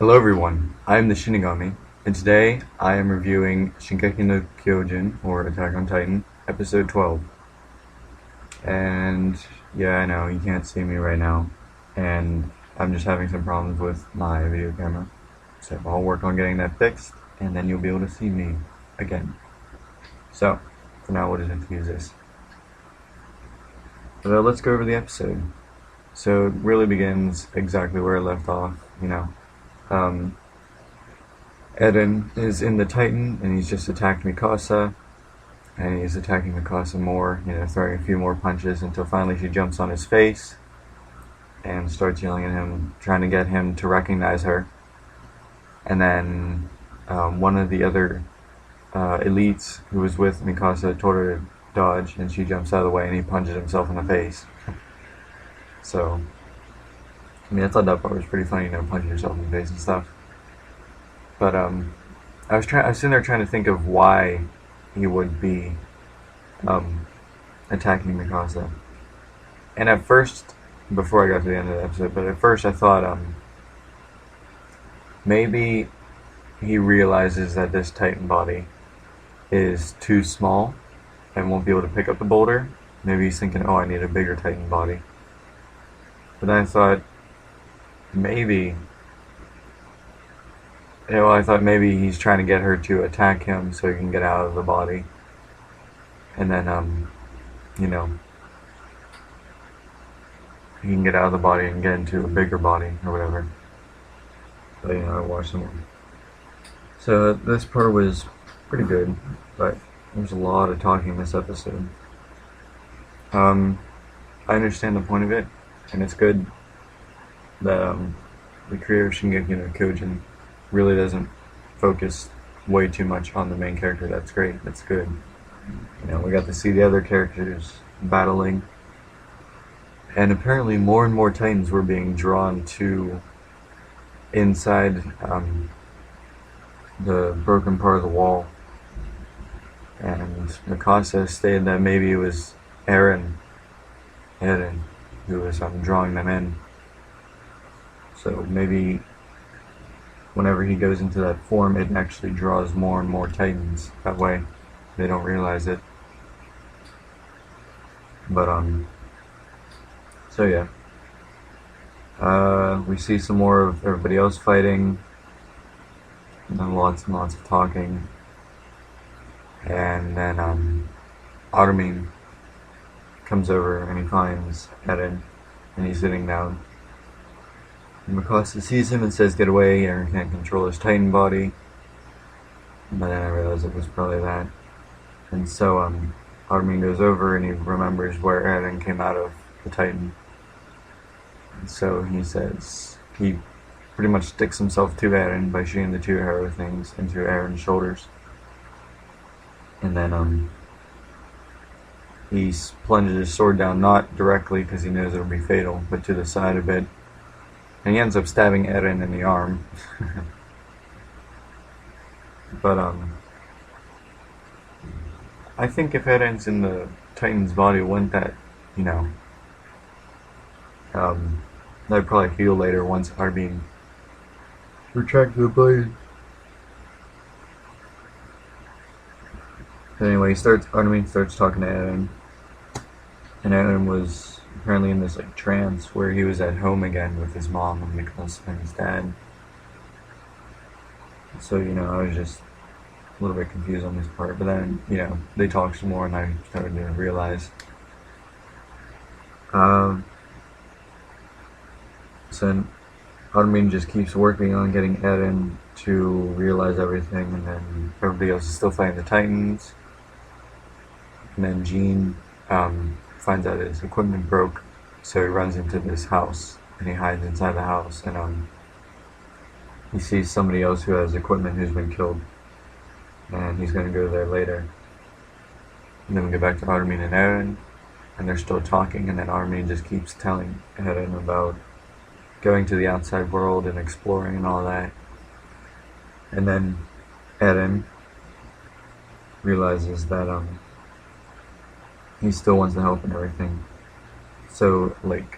Hello everyone, I am the Shinigami, and today I am reviewing Shingeki no Kyojin, or Attack on Titan, episode 12. And yeah, I know, you can't see me right now, and I'm just having some problems with my video camera. So I'll work on getting that fixed, and then you'll be able to see me again. So, for now we'll just have to use this. But let's go over the episode. So it really begins exactly where it left off, Eren is in the Titan, and he's just attacked Mikasa, and he's attacking Mikasa more, throwing a few more punches until finally she jumps on his face and starts yelling at him, trying to get him to recognize her. And then one of the other elites who was with Mikasa told her to dodge, and she jumps out of the way, and he punches himself in the face. So, I thought that part was pretty funny, punching yourself in the face and stuff. But I was sitting there trying to think of why he would be attacking Mikasa. And at first, before I got to the end of the episode, but at first I thought maybe he realizes that this Titan body is too small and won't be able to pick up the boulder. Maybe he's thinking, oh, I need a bigger Titan body. But then I thought, maybe he's trying to get her to attack him so he can get out of the body. And then, he can get out of the body and get into a bigger body or whatever. But, I watched some more. So this part was pretty good, but there's a lot of talking in this episode. I understand the point of it, and it's good that the creator of Shingeki no Kyojin really doesn't focus way too much on the main character. That's great. That's good. We got to see the other characters battling, and apparently more and more Titans were being drawn to inside the broken part of the wall. And Mikasa stated that maybe it was Eren who was drawing them in. So maybe whenever he goes into that form, it actually draws more and more Titans that way. They don't realize it. But so yeah. We see some more of everybody else fighting, and then lots and lots of talking. And then Armin comes over and he finds Eren, and he's sitting down. And Mikasa sees him and says, "Get away, Eren can't control his Titan body." But then I realized it was probably that. And so Armin goes over and he remembers where Eren came out of the Titan. And so he says, he pretty much sticks himself to Eren by shooting the two arrow things into Eren's shoulders. And then he plunges his sword down, not directly because he knows it'll be fatal, but to the side a bit. And he ends up stabbing Eren in the arm. But I think if Eren's in the Titan's body, wouldn't that, that'd probably heal later once Armin retracted the blade. But anyway, Armin starts talking to Eren, and Eren was apparently in this trance where he was at home again with his mom and Mikasa and his dad. So I was just a little bit confused on this part, but then they talked some more and I started to realize. So Armin just keeps working on getting Eren to realize everything, and then everybody else is still fighting the Titans. And then Jean finds out his equipment broke, so he runs into this house and he hides inside the house, and he sees somebody else who has equipment who's been killed, and he's going to go there later. And then we go back to Armin and Eren, and they're still talking, and then Armin just keeps telling Eren about going to the outside world and exploring and all that. And then Eren realizes that he still wants to help and everything. So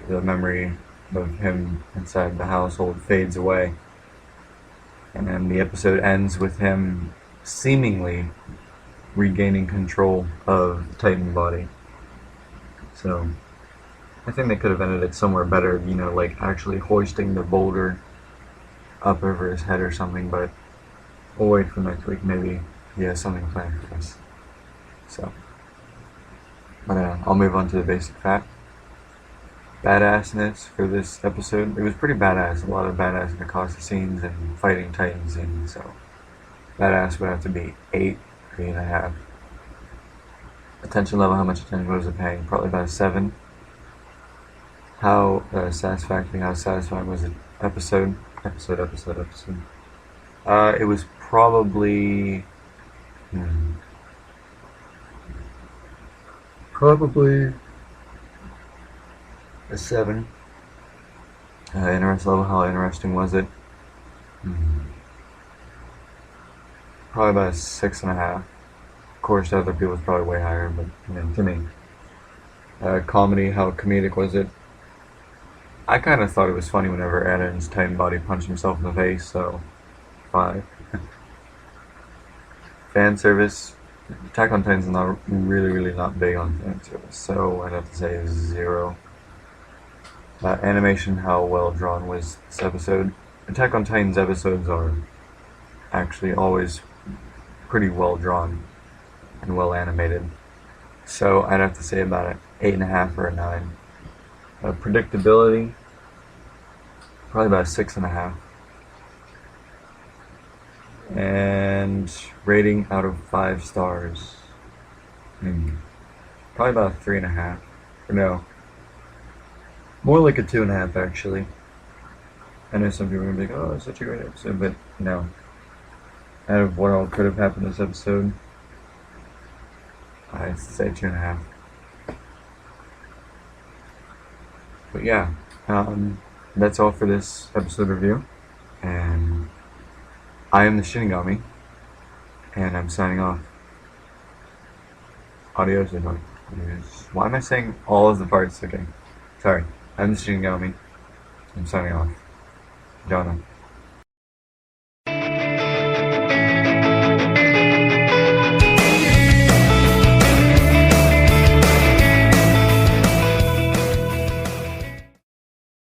the memory of him inside the household fades away, And the episode ends with him seemingly regaining control of the Titan body. So I think they could have ended it somewhere better, like actually hoisting the boulder up over his head or something, but we'll wait for next week. Maybe he has something planned for us. So, but I'll move on to the basic fact. Badassness for this episode. It was pretty badass. A lot of badass Mikasa scenes and fighting Titan scenes. So, badass would have to be 8, 8.5. Attention level, how much attention was it paying? Probably about a 7. How satisfying was the episode? Episode. It was probably probably a 7. Interest level, how interesting was it? Probably about a 6.5. Of course, to other people it's probably way higher, but to me. Comedy, how comedic was it? I kind of thought it was funny whenever Eren's Titan body punched himself in the face, so 5. Fan service. Attack on Titan's not really not big on fan service, so I'd have to say 0. Animation, how well drawn was this episode? Attack on Titan's episodes are actually always pretty well drawn and well animated, so I'd have to say about an 8.5 or a 9. Predictability, probably about a 6.5. And rating out of 5 stars, probably about a 3.5. Or no, more like a 2.5 actually. I know some people are gonna be like, "Oh, it's such a great episode," but no. Out of what all could have happened this episode, I'd say 2.5. But yeah, that's all for this episode review, and I am the Shinigami, and I'm signing off. Adios. Why am I saying all of the parts? Okay, sorry. I'm the Shingeki. I'm signing off. Jonah.